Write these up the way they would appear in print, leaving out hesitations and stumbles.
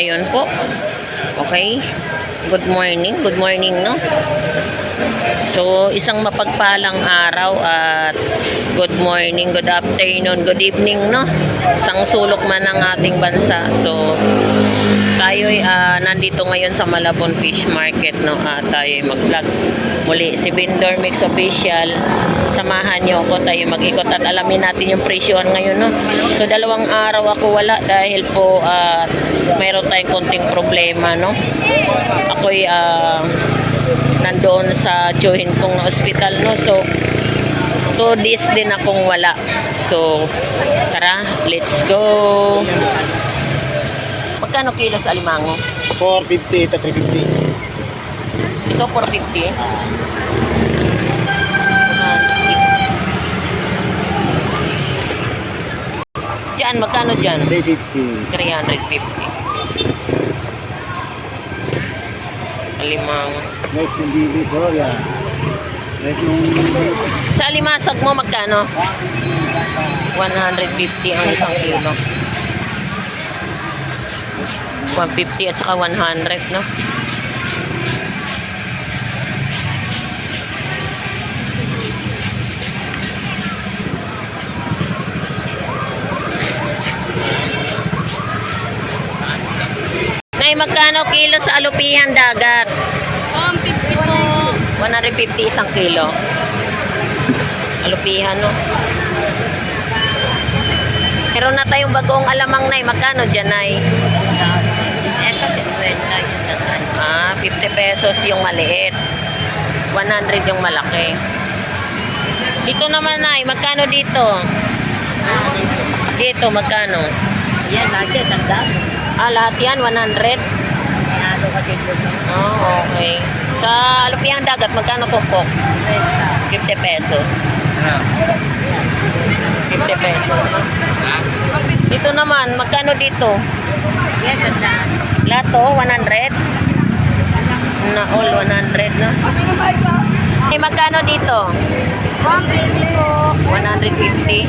Ayun po. Okay. Good morning, no? So, isang mapagpalang araw at good morning, good afternoon, good evening, no? Isang sulok man ng ating bansa. So, tayo nandito ngayon sa Malabon Fish Market, no? At tayo mag-vlog muli si Vendor Mix Official. Samahan niyo ako, tayo mag-ikot at alamin natin yung presyohan ngayon, no? So, 2 araw ako wala dahil po mayroon tayong konting problema, no? Ako'y nandoon sa Johin kong hospital, no? So 2 days din akong wala. So tara, let's go. Magkano kilo sa alimango? 450 to 350. Ito 450. Diyan, magkano dyan? 350. 350. Alimango. Next yung bibi ko, yan. Next yung... Sa alimasag mo, magkano? 150 ang isang kilo. 150 at saka 100, no? Nay, magkano kilo sa alupihan dagat? 50 po. 150 isang kilo. Alupihan, no? Meron na tayong bagong alamang, Nay. Magkano dyan, Nay? Ito, 50. 50 pesos yung maliit. 100 yung malaki. Dito naman, Nay. Magkano dito? Dito, magkano? Yan, lagi, tanda. Lahat yan, 100? Ano kasi po. Oh, okay. Sa alupihan dagat, magkano tumpok? 50 pesos. 50 pesos. Dito naman, magkano dito? Yan, tanda. Lahat to, 100? Na all 100, no? Eh, magkano dito? 150 po. 150.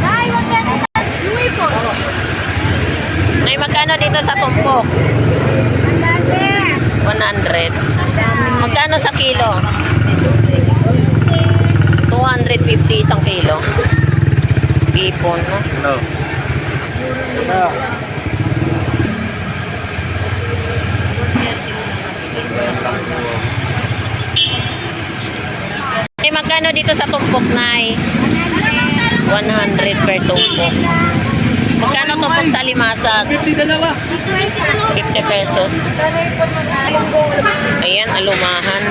Ay, 150. Lui po. May magkano dito sa tumpok? 100. Magkano sa kilo? 250 isang kilo. Ipon, no? No. No. Eh, magkano dito sa tumpok, Nay? 100 per tumpok. Magkano tumpok sa limasag? 50 pesos. Ayan, alumahan.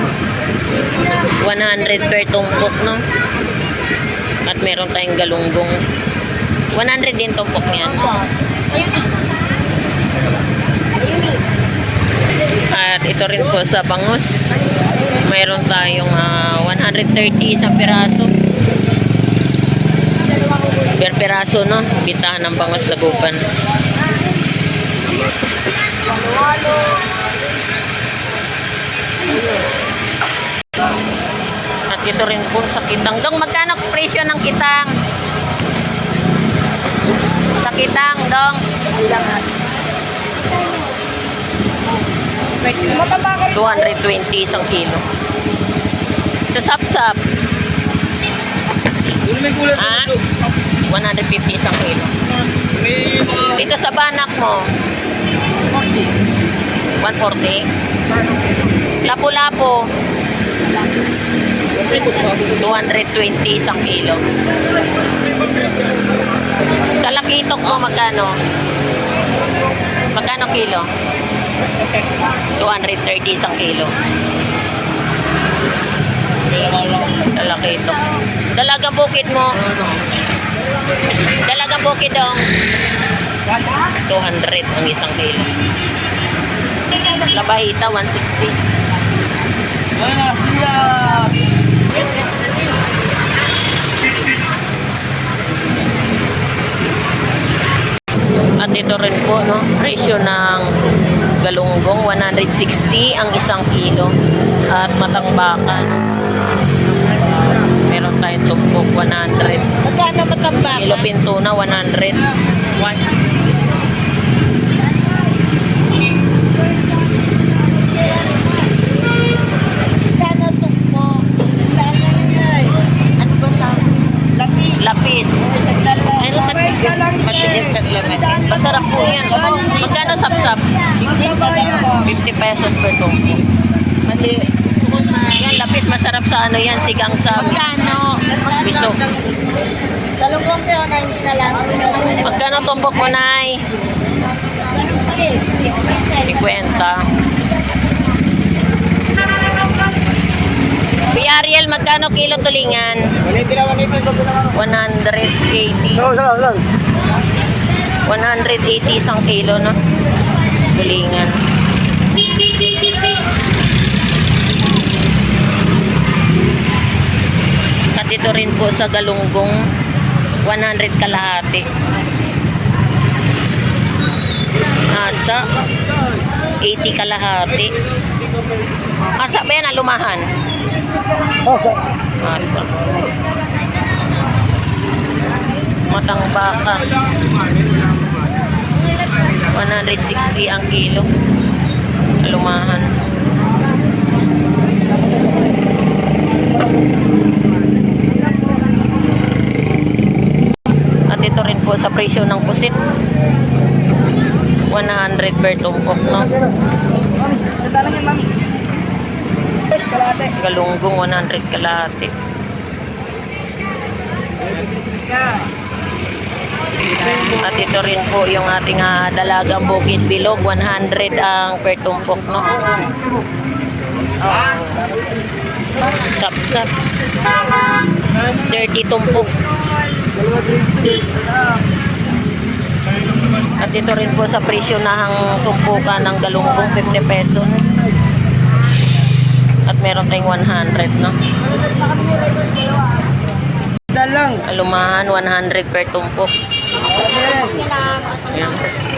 100 per tumpok, no? At meron tayong galunggong. 100 din tumpok niyan. At ito rin po sa bangus. Mayroon tayong 130 isang piraso. Per piraso, no? Bitahan ng bangus Lagupan. At ito rin po sa kitang. Dong, magkano presyo ng kitang? Sa kitang, Dong? 220 isang kilo. Sa sapsap? 150 isang kilo. Dito sa banak mo? 140. Lapu-lapu? 220 isang kilo. Kalakitok mo magkano? Magkano kilo? 230 isang kilo. Kalakitok. Dalagang bukid mo? Dalagang bukid dong? 200 ang isang kilo. Labahita, 160. At ito rin po, no, presyo ng galunggong 160 ang isang kilo. At matangbakan, meron tayong tumpok 100. Magkano matambak? Kilo pinto na 100. 160. Magkano tukmo? Magkano na ano ba tawag? Lapis. Lapis. Pero matigas ang laman. Masarap po yan. Magkano sapsap? 50 pesos per tumpok. Mali. Gusto ko na. Yan, lapis. Masarap sa ano yan. Sigang sa Magkano? biso. Talugong ko, 90 na lang. Magkano tumpok mo, Nay? 50. Kuya Ariel, magkano kilo tulingan? 180. Saan? 180 isang kilo, no? Tulingan. At ito rin po sa galunggong 100 kalahati. Asa 80 kalahati. Asa ba yan? Alumahan? Sa Asa. Matang baka. 160 ang kilo. Alumahan. At ito rin po sa presyo ng pusit. 100 per tumpok, no? Sandala yan, mami. Kalate. Galunggong 100 kalahati. At ito rin po yung ating dalagang bukid bilog, 100 ang per tumpok, no? Sap-sap. 30 tumpok. At ito rin po sa presyo na tumpukan ng galunggong 50 pesos. At meron tayong 100, no? Dalang. Alumahan 100 per tumpok. Ayan.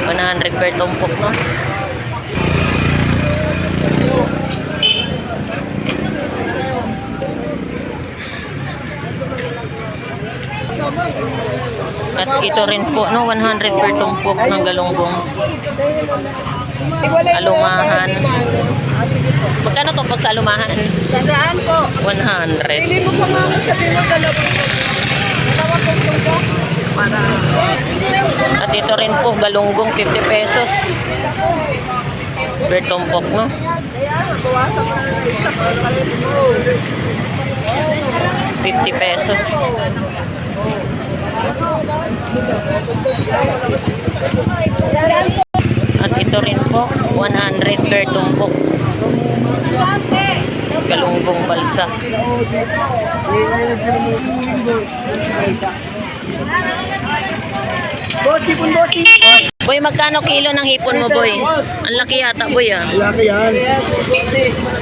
100 per tumpok, no? At ito rin po, no? 100 per tumpok ng galunggong. Alumahan. Magkano tumpok sa alumahan? Sandaan po. 100. Pili mo pa nga ako sabihin mo dalawa. Dalawa po tumpok. Para. At ito rin po, galunggong 50 pesos. Per tumpok, no? Kaya, bawasan mo na isa para kalis mo. 50 pesos. At ito rin po, 100 per tumpok. Galunggong balsa. Bossy. Boy, magkano kilo ng hipon mo, boy? Ang laki yata, boy, ah. Laki yan.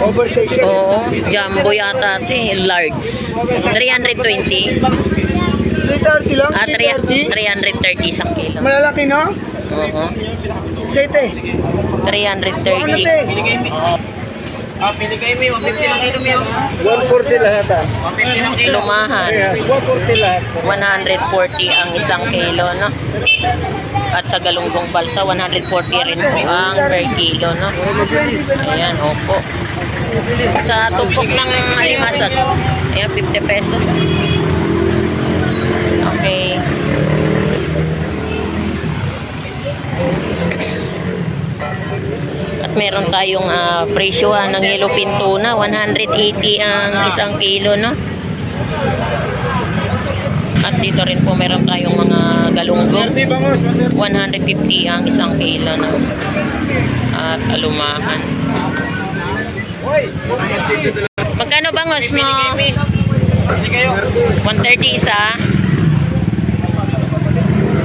Oversize yan. Oo, jumbo yata ate, large. 320. 330 lang? Ah, 330 isang kilo. Malalaki, no? Oo. Sete. 330. Pili kayo, Mio. 50 lang kayo, Mio. 140 lahat, ah. 50 lang kayo. Lumahan. 140 lahat. 140 ang isang kilo, no? At sa galunggong balsa, 140 rin po ang per kilo, no? Ayan, opo. Sa tumpok ng alimasag, ayan, 50 pesos. Okay. At meron tayong presyo ng yellow pintuna, 180 ang isang kilo, no? At dito rin po meron tayong mga galunggong, 150 ang isang kilo, no? At alumahan. Magkano bangos mo? Pili kayo. 130 isa.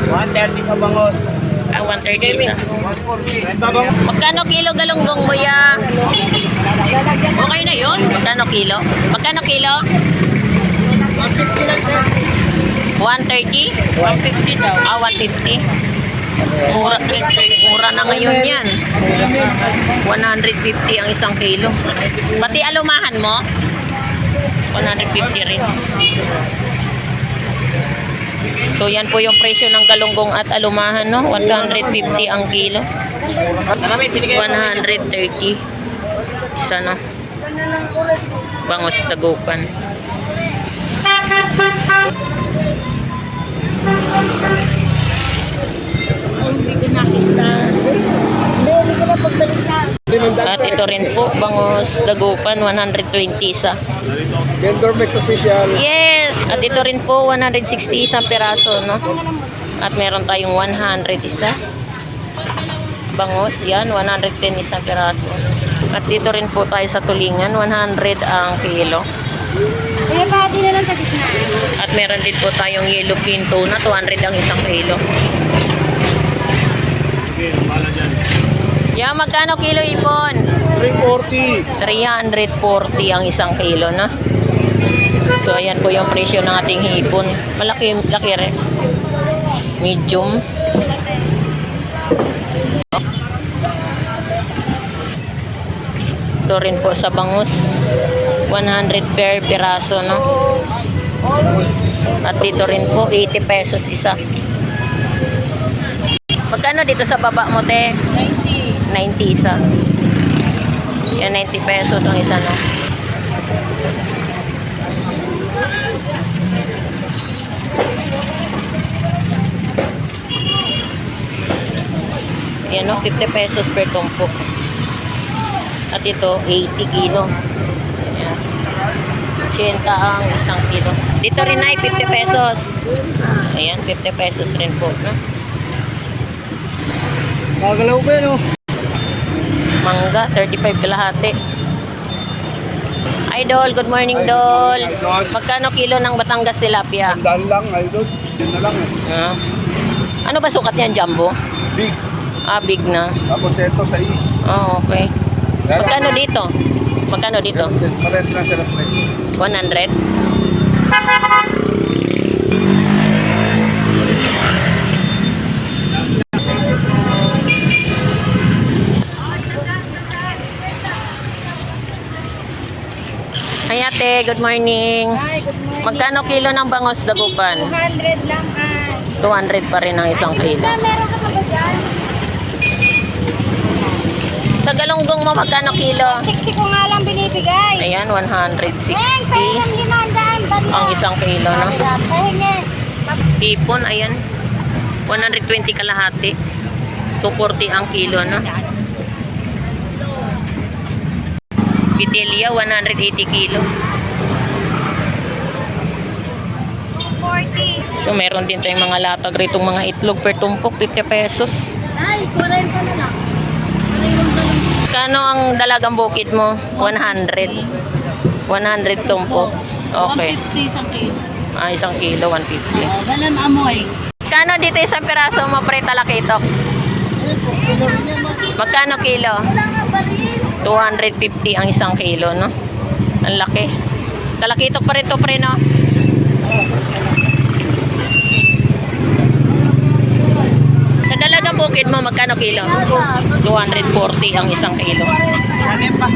130 sa bangos. 130 isa. 140. Renta bangos. Magkano kilo galunggong mo ya? Okay na yun? Magkano kilo? Magkano kilo? 130? 150 daw. 150? Mura na ngayon yan. 150 ang isang kilo. Pati alumahan mo? 150 rin. So yan po yung presyo ng galunggong at alumahan, no? 150 ang kilo. Nanami, pili kayo. 130. Isa, no? Bangos Dagupan. Hindi ko nakita. Hindi ko na pagbalik na. At ito rin po, Bangos Dagupan, 120 isa. Vendor Max Official. Yes! At ito rin po, 160 isang piraso, no? At meron tayong 100 isa. Bangos, yan, 110 isang piraso. At dito rin po tayo sa tulingan, 100 ang kilo. Kaya pati na lang sa gitna. At meron din po tayong yellow pinto na 200 ang isang kilo. Yeah, magkano kilo ipon? 340. 340 ang isang kilo, no? So, ayan po yung presyo ng ating hipon. Malaki, laki rin. Medium. Ito rin po sa bangus. 100 per piraso, no? At dito rin po, 80 pesos isa. Magkano dito sa baba mo, te? 90 isa. Yan, 90 pesos ang isa, no? Yan, no? 50 pesos per tumpok. At ito, 80 kilo. Yan. 80 ang isang kilo. Dito rin ay 50 pesos. Ayan, 50 pesos rin po, no? Magalaw ba yun, oh? Mangga, 35 kalahati. Idol, good morning, Dol. Magkano kilo ng Batangas tilapia? Sandaan lang, idol. Yun na lang, eh. Ah. Ano ba sukat niyan, Jumbo? Big. Ah, big na. Tapos ito sa is. Oh, okay. Magkano dito? Magkano dito? Pares lang sila presyo. 100? Hi ate, good morning. Hi, good morning. Magkano kilo ng bangos dagupan? 200 lang ah. 200 pa rin ang isang kilo. Meron ka pa ba dyan? Sa galunggong mo, magkano kilo? 60 ko nga lang binibigay. Ayan, 160 Pahingan 500 ba ang isang kilo, no? Pahingan. Hipon, ayan. 120 kalahati. 240 ang kilo, no? Pitilia, 180 kilo. 40. So, meron din tayong mga latag rito, mga itlog per tumpok, 50 pesos. Ay, 40 na lang. Kano ang dalagang bukid mo? 100. 100 tumpok. Okay. 150 isang kilo. Ah, isang kilo, 150. Dalan amoy. Kano dito isang piraso mo, pre, talakitok? Magkano kilo? 250 ang isang kilo, no? Ang laki. Talakitok pa rin to, pre, no? Sa dalagang bukid mo, magkano kilo? 240 ang isang kilo. Sanin pa.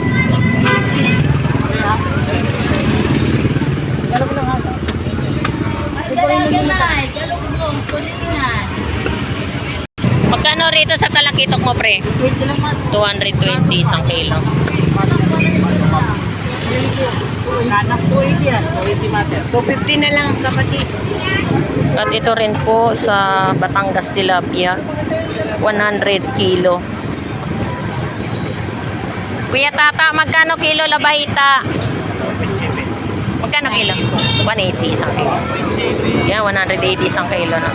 Magkano rito sa talakitok mo, pre? 220 isang kilo. Kanak po yan. 250 na lang kapatid. At ito rin po sa Batangas tilapia, 100 kilo. Kuya Tata, magkano kilo labahita? Magkano kilo? 180 isang kilo. Yan, 180 isang kilo, no?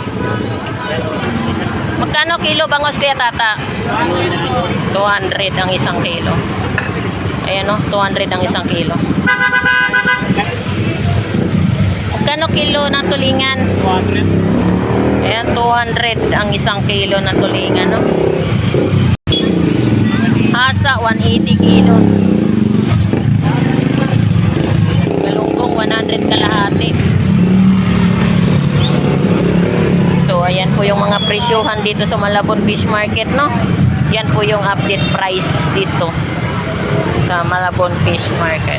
Magkano kilo bangos, Kuya Tata? 200 ang isang kilo. Ayan, no? 200 ang isang kilo. Magkano kilo ng tulingan? 200. Ayan, 200 ang isang kilo ng tulingan, no? Hasa, 180 kilo. Galunggong, 100 kalahati. So, ayan po yung mga presyohan dito sa Malabon Fish Market, no? Yan po yung update price dito sa Malabon Fish Market.